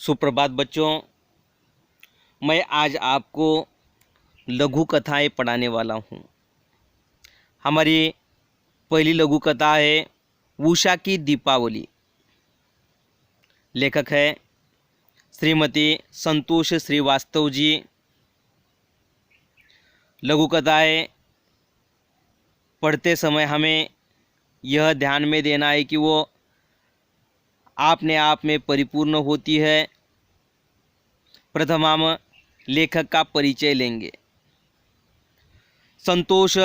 सुप्रभात बच्चों, मैं आज आपको लघु कथाएं पढ़ाने वाला हूँ। हमारी पहली लघु कथा है उषा की दीपावली। लेखक है श्रीमती संतोष श्रीवास्तव जी। लघु कथाएं पढ़ते समय हमें यह ध्यान में देना है कि वो अपने आप में परिपूर्ण होती है। प्रथम हम लेखक का परिचय लेंगे। संतोष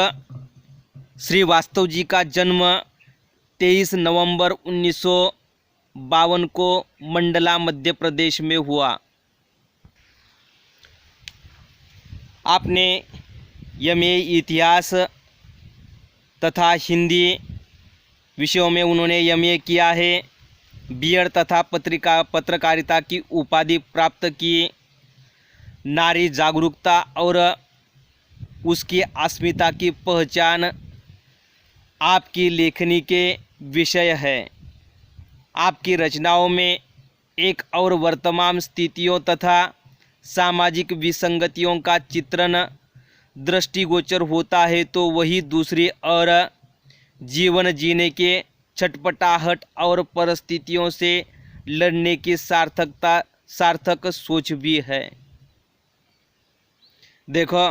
श्रीवास्तव जी का जन्म 23 नवंबर 1952 को मंडला मध्य प्रदेश में हुआ। आपने एमए इतिहास तथा हिंदी विषयों में उन्होंने एमए किया है। बीएड तथा पत्रकारिता की उपाधि प्राप्त की। नारी जागरूकता और उसकी अस्मिता की पहचान आपकी लेखनी के विषय है। आपकी रचनाओं में एक और वर्तमान स्थितियों तथा सामाजिक विसंगतियों का चित्रण दृष्टिगोचर होता है, तो वही दूसरी और जीवन जीने के छटपटाहट और परिस्थितियों से लड़ने की सार्थक सोच भी है। देखो,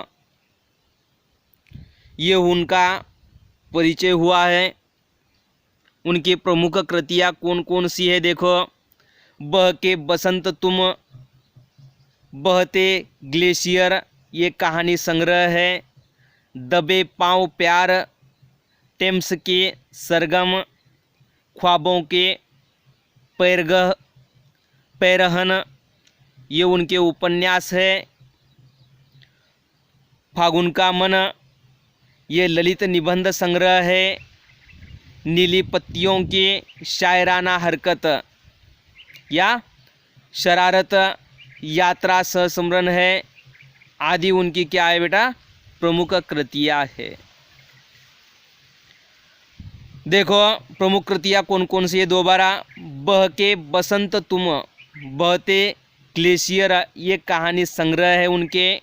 ये उनका परिचय हुआ है। उनकी प्रमुख कृतियाँ कौन कौन सी है? देखो, बह के बसंत तुम, बहते ग्लेशियर ये कहानी संग्रह है। दबे पाँव प्यार, टेम्स के सरगम, ख्वाबों के पैरहन ये उनके उपन्यास है। फागुन का मन ये ललित निबंध संग्रह है। नीली पत्तियों की शायराना हरकत या शरारत यात्रा सहस्मरण है आदि उनकी क्या है बेटा? प्रमुख कृतियाँ है। देखो, प्रमुख कृतियाँ कौन कौन सी है? दोबारा, बह के बसंत तुम, बहते ग्लेशियर ये कहानी संग्रह है उनके।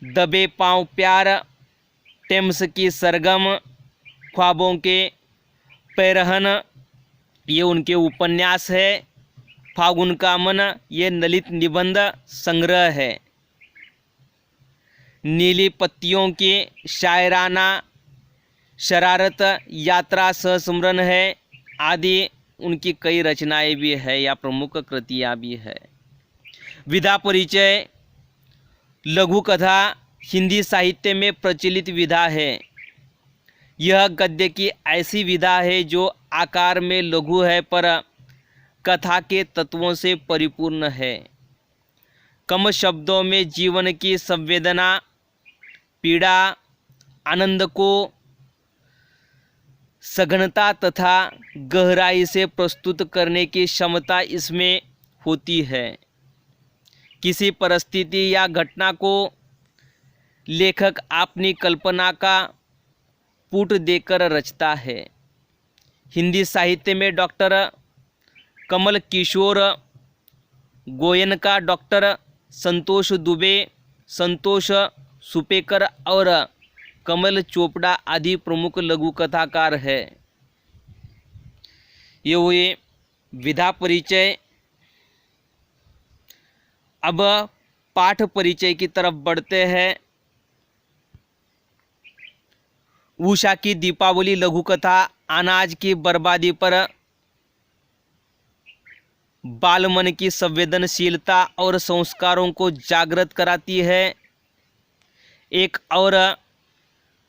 दबे पाँव प्यार, टेम्स की सरगम, ख्वाबों के पैरहन ये उनके उपन्यास है। फागुन का मन ये ललित निबंध संग्रह है। नीली पत्तियों की शायराना शरारत यात्रा सहस्मरण है आदि उनकी कई रचनाएं भी है या प्रमुख कृतियाँ भी है। विधा परिचय। लघु कथा हिंदी साहित्य में प्रचलित विधा है। यह गद्य की ऐसी विधा है जो आकार में लघु है पर कथा के तत्वों से परिपूर्ण है। कम शब्दों में जीवन की संवेदना, पीड़ा, आनंद को सघनता तथा गहराई से प्रस्तुत करने की क्षमता इसमें होती है। किसी परिस्थिति या घटना को लेखक अपनी कल्पना का पुट देकर रचता है। हिंदी साहित्य में डॉक्टर कमल किशोर गोयनका, डॉक्टर संतोष दुबे, संतोष सुपेकर और कमल चोपड़ा आदि प्रमुख लघु कथाकार है। ये हुए विधा परिचय। अब पाठ परिचय की तरफ बढ़ते हैं। उषा की दीपावली लघु कथा अनाज की बर्बादी पर बालमन की संवेदनशीलता और संस्कारों को जागृत कराती है। एक और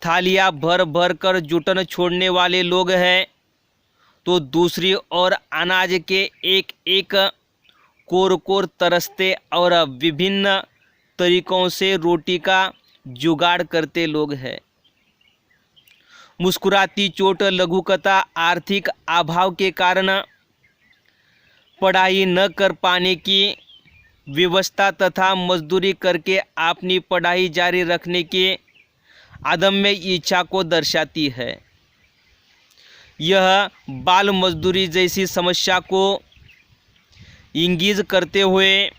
थालियाँ भर भर कर जुटन छोड़ने वाले लोग हैं, तो दूसरी ओर अनाज के एक एक कोर कोर तरसते और विभिन्न तरीकों से रोटी का जुगाड़ करते लोग हैं। मुस्कुराती चोट लघु कथा आर्थिक अभाव के कारण पढ़ाई न कर पाने की व्यवस्था तथा मजदूरी करके अपनी पढ़ाई जारी रखने की अदम्य इच्छा को दर्शाती है। यह बाल मजदूरी जैसी समस्या को इंगित करते हुए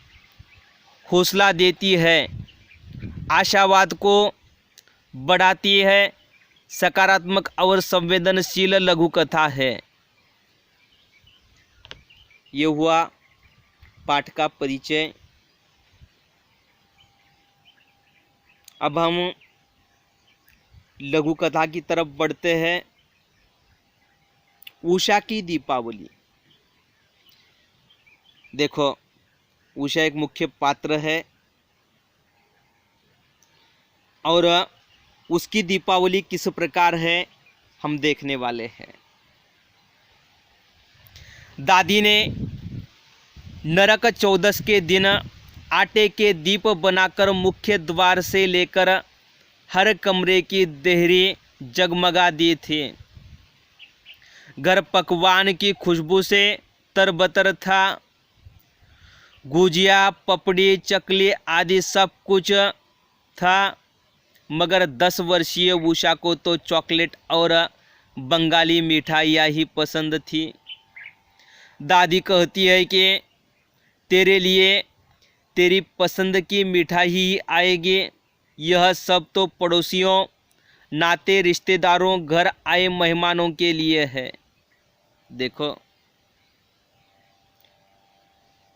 हौसला देती है, आशावाद को बढ़ाती है, सकारात्मक और संवेदनशील लघु कथा है। ये हुआ पाठ का परिचय। अब हम लघु कथा की तरफ बढ़ते हैं। उषा की दीपावली। देखो, उषा एक मुख्य पात्र है और उसकी दीपावली किस प्रकार है हम देखने वाले हैं। दादी ने नरक चौदस के दिन आटे के दीप बनाकर मुख्य द्वार से लेकर हर कमरे की देहरी जगमगा दी थी। घर पकवान की खुशबू से तरबतर था। गुजिया, पपड़ी, चकली आदि सब कुछ था, मगर 10 वर्षीय उषा को तो चॉकलेट और बंगाली मिठाइयाँ ही पसंद थी। दादी कहती है कि तेरे लिए तेरी पसंद की मिठाई ही आएगी। यह सब तो पड़ोसियों, नाते रिश्तेदारों, घर आए मेहमानों के लिए है। देखो,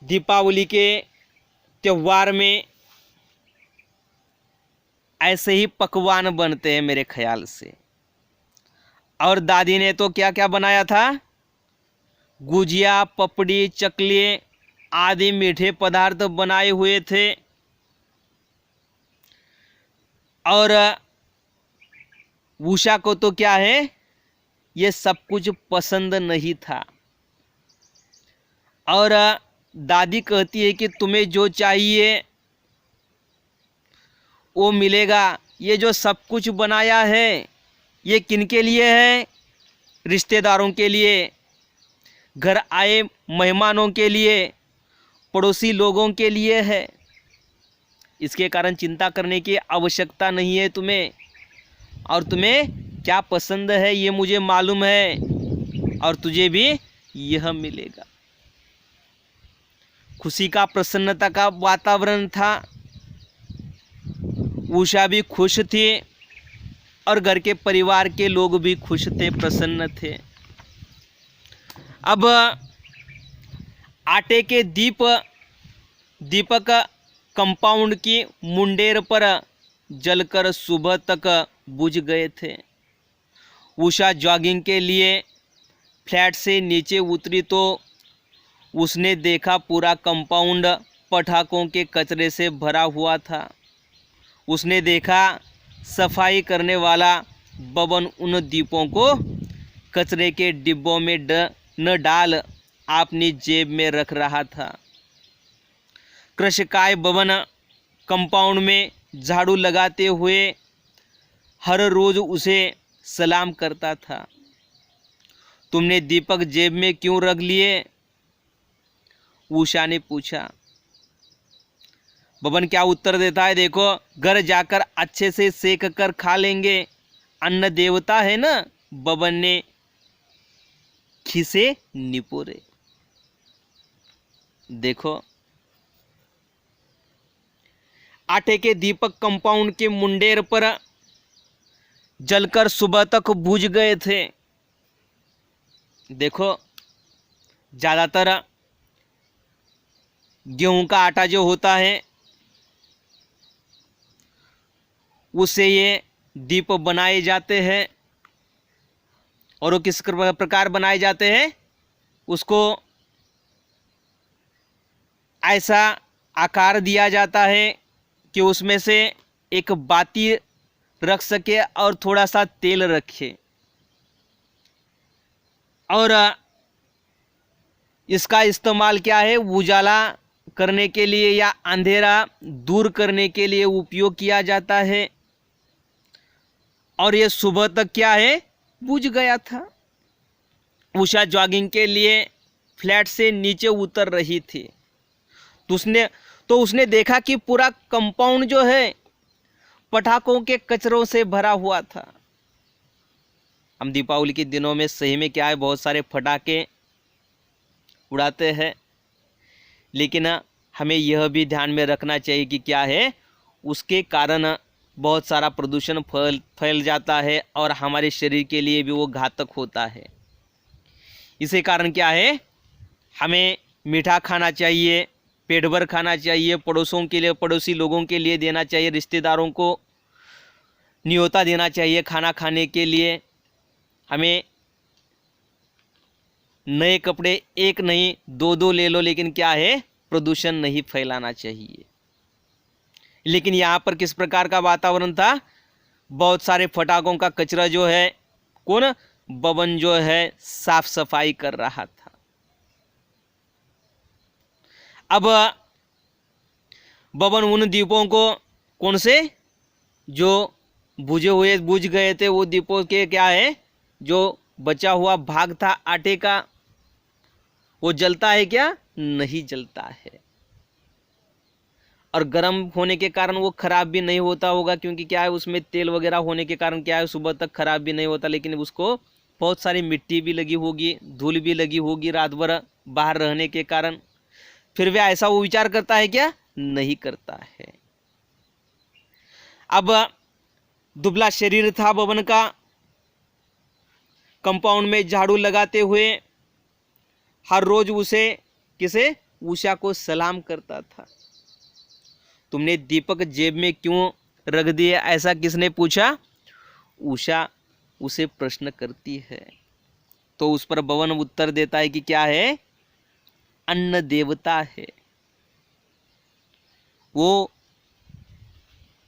दीपावली के त्यौहार में ऐसे ही पकवान बनते हैं मेरे ख्याल से। और दादी ने तो क्या क्या बनाया था? गुजिया, पपड़ी, चकली आदि मीठे पदार्थ बनाए हुए थे। और उषा को तो क्या है, ये सब कुछ पसंद नहीं था। और दादी कहती है कि तुम्हें जो चाहिए वो मिलेगा। ये जो सब कुछ बनाया है ये किनके लिए है? रिश्तेदारों के लिए, घर आए मेहमानों के लिए, पड़ोसी लोगों के लिए है। इसके कारण चिंता करने की आवश्यकता नहीं है तुम्हें। और तुम्हें क्या पसंद है ये मुझे मालूम है, और तुझे भी यह मिलेगा। खुशी का, प्रसन्नता का वातावरण था। उषा भी खुश थी और घर के परिवार के लोग भी खुश थे, प्रसन्न थे। अब आटे के दीपक कंपाउंड की मुंडेर पर जलकर सुबह तक बुझ गए थे। उषा जॉगिंग के लिए फ्लैट से नीचे उतरी तो उसने देखा पूरा कंपाउंड पटाखों के कचरे से भरा हुआ था। उसने देखा सफाई करने वाला बबन उन दीपों को कचरे के डिब्बों में न डाल अपनी जेब में रख रहा था। कृषकाय बबन कंपाउंड में झाड़ू लगाते हुए हर रोज उसे सलाम करता था। तुमने दीपक जेब में क्यों रख लिए? उषा ने पूछा। बबन क्या उत्तर देता है, देखो, घर जाकर अच्छे से सेक कर खा लेंगे, अन्न देवता है ना। बबन ने खिसे निपोरे। देखो, आटे के दीपक कंपाउंड के मुंडेर पर जलकर सुबह तक बुझ गए थे। देखो, ज़्यादातर गेहूं का आटा जो होता है उससे ये दीप बनाए जाते हैं। और वो किस प्रकार बनाए जाते हैं? उसको ऐसा आकार दिया जाता है कि उसमें से एक बाती रख सके और थोड़ा सा तेल रखे। और इसका इस्तेमाल क्या है? उजाला करने के लिए या अंधेरा दूर करने के लिए उपयोग किया जाता है। और ये सुबह तक क्या है, बुझ गया था। उषा जॉगिंग के लिए फ्लैट से नीचे उतर रही थी तो उसने देखा कि पूरा कंपाउंड जो है पटाखों के कचरों से भरा हुआ था। हम दीपावली के दिनों में सही में क्या है, बहुत सारे पटाखे उड़ाते हैं, लेकिन हमें यह भी ध्यान में रखना चाहिए कि क्या है, उसके कारण बहुत सारा प्रदूषण फैल जाता है और हमारे शरीर के लिए भी वो घातक होता है। इसी कारण क्या है, हमें मीठा खाना चाहिए, पेट भर खाना चाहिए, पड़ोसों के लिए, पड़ोसी लोगों के लिए देना चाहिए, रिश्तेदारों को न्योता देना चाहिए खाना खाने के लिए। हमें नए कपड़े एक नहीं दो दो ले लो, लेकिन क्या है, प्रदूषण नहीं फैलाना चाहिए। लेकिन यहाँ पर किस प्रकार का वातावरण था, बहुत सारे फटाकों का कचरा जो है, कौन, बबन जो है साफ सफाई कर रहा था। अब बबन उन दीपों को, कौन से, जो बुझे हुए बुझ गए थे, वो दीपों के क्या है, जो बचा हुआ भाग था आटे का, वो जलता है क्या, नहीं जलता है। और गर्म होने के कारण वो खराब भी नहीं होता होगा, क्योंकि क्या है, उसमें तेल वगैरह होने के कारण क्या है, सुबह तक खराब भी नहीं होता। लेकिन उसको बहुत सारी मिट्टी भी लगी होगी, धूल भी लगी होगी रात भर बाहर रहने के कारण, फिर भी ऐसा वो विचार करता है क्या, नहीं करता है। अब दुबला शरीर था बबन का, कंपाउंड में झाड़ू लगाते हुए हर रोज उसे, किसे, उषा को सलाम करता था। तुमने दीपक जेब में क्यों रख दिए, ऐसा किसने पूछा, उषा उसे प्रश्न करती है। तो उस पर बबन उत्तर देता है कि क्या है, अन्न देवता है, वो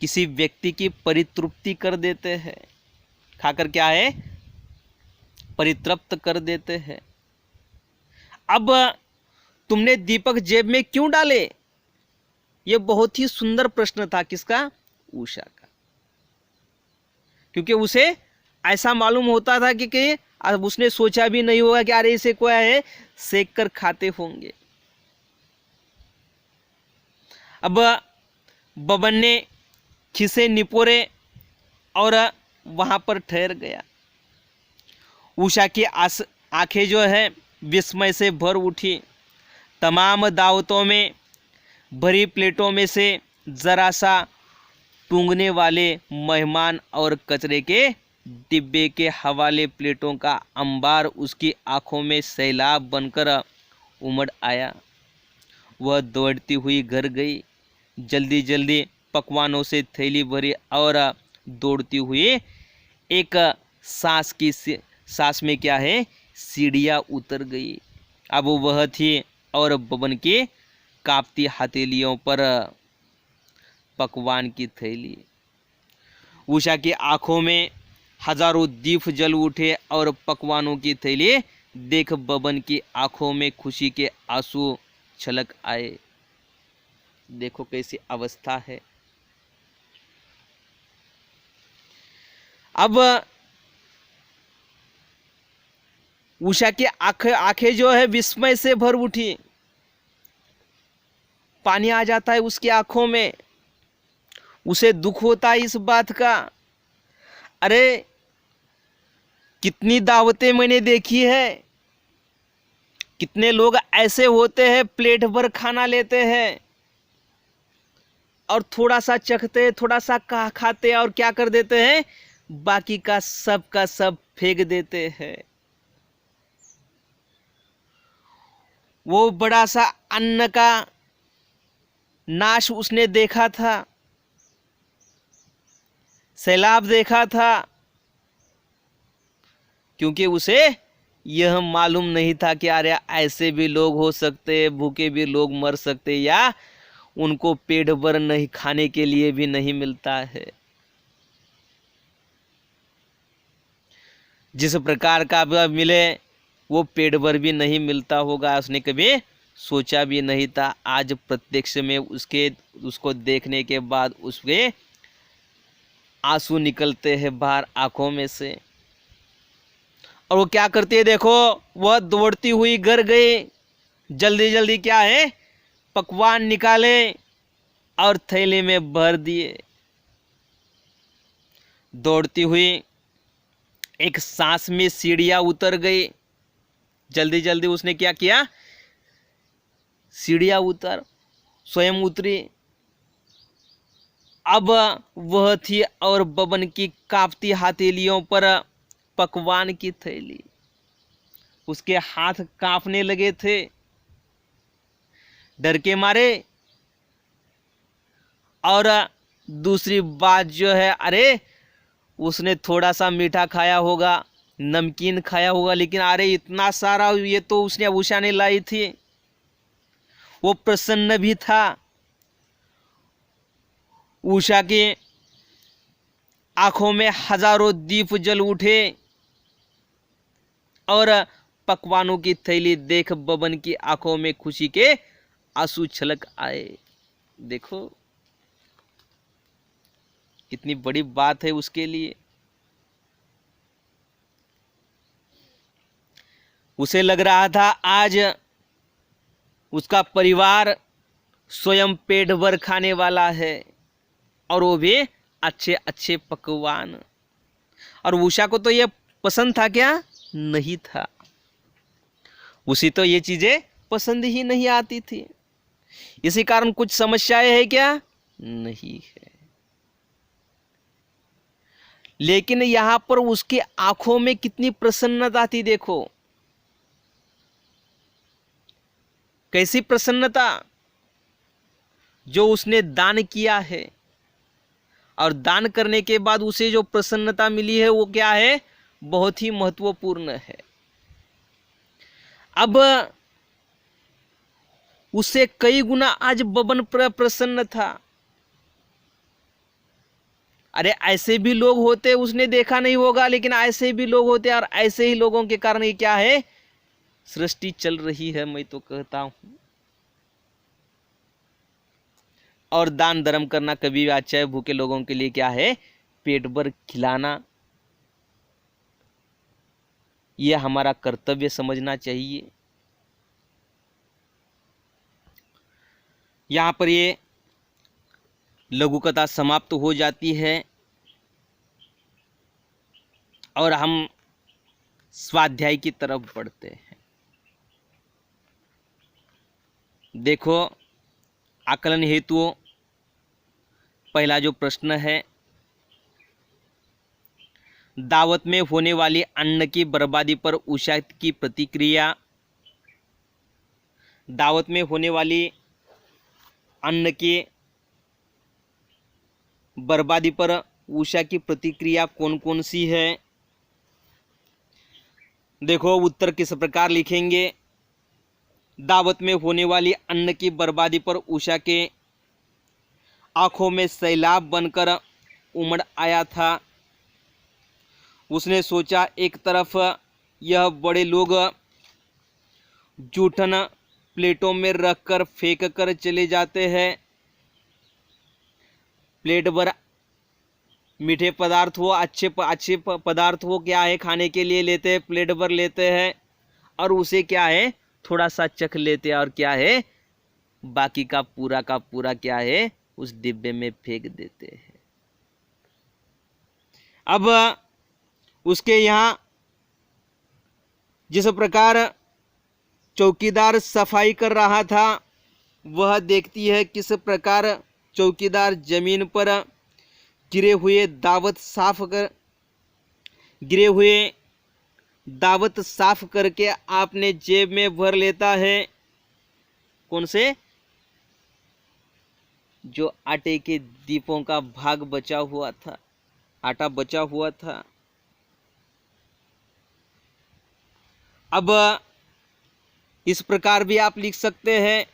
किसी व्यक्ति की परितृप्ति कर देते हैं, खाकर क्या है, परितृप्त कर देते हैं। अब तुमने दीपक जेब में क्यों डाले, ये बहुत ही सुंदर प्रश्न था, किसका, उषा का। क्योंकि उसे ऐसा मालूम होता था कि अब उसने सोचा भी नहीं होगा कि अरे इसे क्या है, सेक कर खाते होंगे। अब बबन ने खिसे निपोरे और वहां पर ठहर गया। उषा की आंखें जो है विस्मय से भर उठी। तमाम दावतों में भरी प्लेटों में से जरा सा टूंगने वाले मेहमान और कचरे के डिब्बे के हवाले प्लेटों का अंबार उसकी आंखों में सैलाब बनकर उमड़ आया। वह दौड़ती हुई घर गई, जल्दी जल्दी पकवानों से थैली भरी और दौड़ती हुई एक सांस में क्या है, सीढ़ियाँ उतर गई। अब वह थी और बबन की कांपती हथेलियों पर पकवान की थैली। उषा की आंखों में हजारों दीप जल उठे और पकवानों की थैली देख बबन की आंखों में खुशी के आंसू छलक आए। देखो कैसी अवस्था है। अब उषा की आंखें जो है विस्मय से भर उठी, पानी आ जाता है उसकी आंखों में। उसे दुख होता है इस बात का, अरे कितनी दावतें मैंने देखी है, कितने लोग ऐसे होते हैं प्लेट भर खाना लेते हैं और थोड़ा सा चखते हैं, थोड़ा सा खाते हैं और क्या कर देते हैं, बाकी का सब फेंक देते हैं। वो बड़ा सा अन्न का नाश उसने देखा था, सैलाब देखा था, क्योंकि उसे यह मालूम नहीं था कि अरे ऐसे भी लोग हो सकते हैं, भूखे भी लोग मर सकते, या उनको पेट भर नहीं खाने के लिए भी नहीं मिलता है। जिस प्रकार का मिले वो पेट भर भी नहीं मिलता होगा, उसने कभी सोचा भी नहीं था। आज प्रत्यक्ष में उसको देखने के बाद उसके आंसू निकलते हैं बाहर आंखों में से। और वो क्या करती है देखो, वह दौड़ती हुई घर गई, जल्दी जल्दी क्या है, पकवान निकाले और थैले में भर दिए। दौड़ती हुई एक सांस में सीढ़ियां उतर गई। जल्दी जल्दी उसने क्या किया, सीढ़ियाँ उतर, स्वयं उतरी। अब वह थी और बबन की कांपती हथेलियों पर पकवान की थैली। उसके हाथ कांपने लगे थे डर के मारे। और दूसरी बात जो है, अरे उसने थोड़ा सा मीठा खाया होगा, नमकीन खाया होगा, लेकिन अरे इतना सारा ये तो उसने उषा ने लाई थी। वो प्रसन्न भी था। उषा की आंखों में हजारों दीप जल उठे और पकवानों की थैली देख बबन की आंखों में खुशी के आंसू छलक आए। देखो कितनी बड़ी बात है उसके लिए। उसे लग रहा था आज उसका परिवार स्वयं पेट भर खाने वाला है, और वो भी अच्छे अच्छे पकवान। और उषा को तो ये पसंद था क्या? नहीं था। उसे तो ये चीजें पसंद ही नहीं आती थी। इसी कारण कुछ समस्याएं है क्या? नहीं है। लेकिन यहां पर उसकी आंखों में कितनी प्रसन्नता थी, देखो कैसी प्रसन्नता। जो उसने दान किया है और दान करने के बाद उसे जो प्रसन्नता मिली है वो क्या है? बहुत ही महत्वपूर्ण है। अब उससे कई गुना आज बबन प्रसन्न था। अरे ऐसे भी लोग होते, उसने देखा नहीं होगा, लेकिन ऐसे भी लोग होते, और ऐसे ही लोगों के कारण ये क्या है? सृष्टि चल रही है, मैं तो कहता हूं। और दान धर्म करना कभी भी अच्छा है। भूखे लोगों के लिए क्या है? पेट भर खिलाना, यह हमारा कर्तव्य समझना चाहिए। यहां पर ये लघु कथा समाप्त हो जाती है और हम स्वाध्याय की तरफ बढ़ते हैं। देखो आकलन हेतु पहला जो प्रश्न है, दावत में होने वाली अन्न की बर्बादी पर उषा की प्रतिक्रिया। दावत में होने वाली अन्न की बर्बादी पर उषा की प्रतिक्रिया कौन कौन सी है? देखो उत्तर किस प्रकार लिखेंगे। दावत में होने वाली अन्न की बर्बादी पर उषा के आंखों में सैलाब बनकर उमड़ आया था। उसने सोचा, एक तरफ यह बड़े लोग जूठन प्लेटों में रखकर फेंक कर चले जाते हैं, प्लेट भर मीठे पदार्थ हो, अच्छे पदार्थ हो, क्या है खाने के लिए लेते हैं, प्लेट भर लेते हैं, और उसे क्या है थोड़ा सा चख लेते हैं, और क्या है बाकी का पूरा क्या है उस डिब्बे में फेंक देते हैं। अब उसके यहाँ जिस प्रकार चौकीदार सफाई कर रहा था, वह देखती है किस प्रकार चौकीदार जमीन पर गिरे हुए दावत साफ करके आपने जेब में भर लेता है। कौन से? जो आटे के दीपों का भाग बचा हुआ था, आटा बचा हुआ था। अब इस प्रकार भी आप लिख सकते हैं।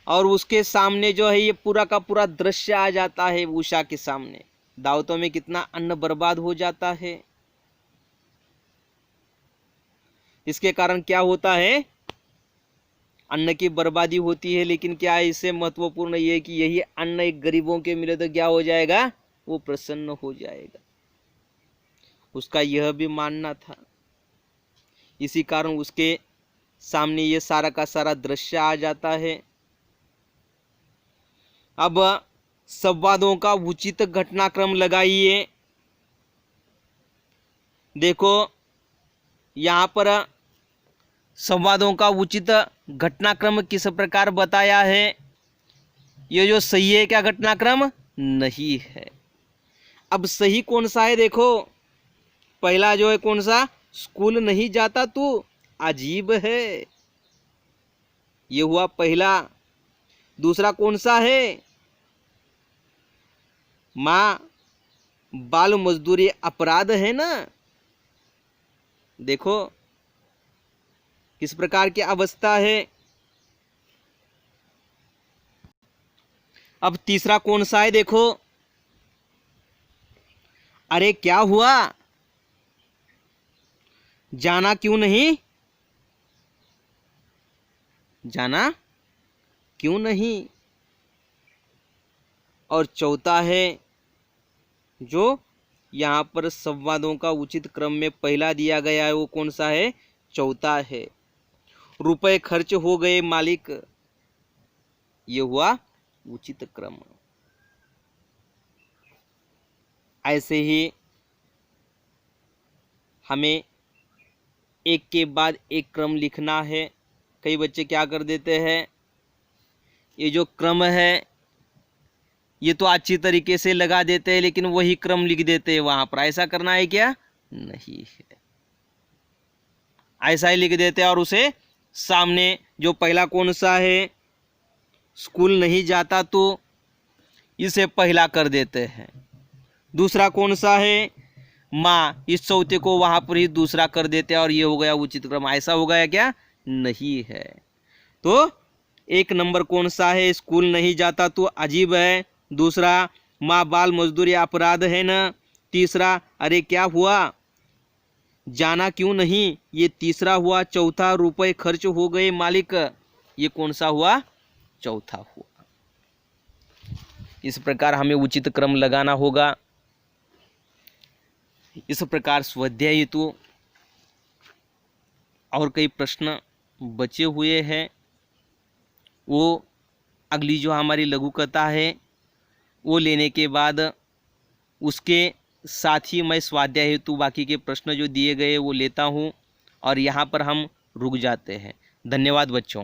और उसके सामने जो है ये पूरा का पूरा दृश्य आ जाता है उषा के सामने। दावतों में कितना अन्न बर्बाद हो जाता है। इसके कारण क्या होता है? अन्न की बर्बादी होती है। लेकिन क्या है इससे महत्वपूर्ण ये कि यही अन्न एक गरीबों के मिले तो क्या हो जाएगा? वो प्रसन्न हो जाएगा। उसका यह भी मानना था। इसी कारण उसके सामने ये सारा का सारा दृश्य आ जाता है। अब संवादों का उचित घटनाक्रम लगाइए। देखो यहाँ पर संवादों का उचित घटनाक्रम किस प्रकार बताया है? ये जो सही है क्या घटनाक्रम? नहीं है। अब सही कौन सा है देखो, पहला जो है कौन सा, स्कूल नहीं जाता तू अजीब है, ये हुआ पहला। दूसरा कौन सा है, माँ बाल मजदूरी अपराध है ना, देखो किस प्रकार की अवस्था है। अब तीसरा कौन सा है देखो, अरे क्या हुआ, जाना क्यों नहीं, जाना क्यों नहीं। और चौथा है जो यहाँ पर संवादों का उचित क्रम में पहला दिया गया है, वो कौन सा है, चौथा है, रुपए खर्च हो गए मालिक, ये हुआ उचित क्रम। ऐसे ही हमें एक के बाद एक क्रम लिखना है। कई बच्चे क्या कर देते हैं, ये जो क्रम है ये तो अच्छी तरीके से लगा देते हैं लेकिन वही क्रम लिख देते हैं वहां पर। ऐसा करना है क्या? नहीं है, ऐसा ही लिख देते हैं और उसे सामने जो पहला कौन सा है, स्कूल नहीं जाता तो इसे पहला कर देते हैं। दूसरा कौन सा है, माँ, इस चौथे को वहां पर ही दूसरा कर देते हैं और ये हो गया उचित क्रम। ऐसा हो गया क्या? नहीं है। तो एक नंबर कौन सा है, स्कूल नहीं जाता तो अजीब है। दूसरा, माँ बाल मजदूरी अपराध है ना। तीसरा, अरे क्या हुआ, जाना क्यों नहीं, ये तीसरा हुआ। चौथा, रुपए खर्च हो गए मालिक, ये कौन सा हुआ, चौथा हुआ। इस प्रकार हमें उचित क्रम लगाना होगा। इस प्रकार स्वाध्याय हेतु और कई प्रश्न बचे हुए हैं, वो अगली जो हमारी लघु कथा है वो लेने के बाद उसके साथ ही मैं स्वाध्याय हेतु बाकी के प्रश्न जो दिए गए वो लेता हूँ और यहाँ पर हम रुक जाते हैं। धन्यवाद बच्चों।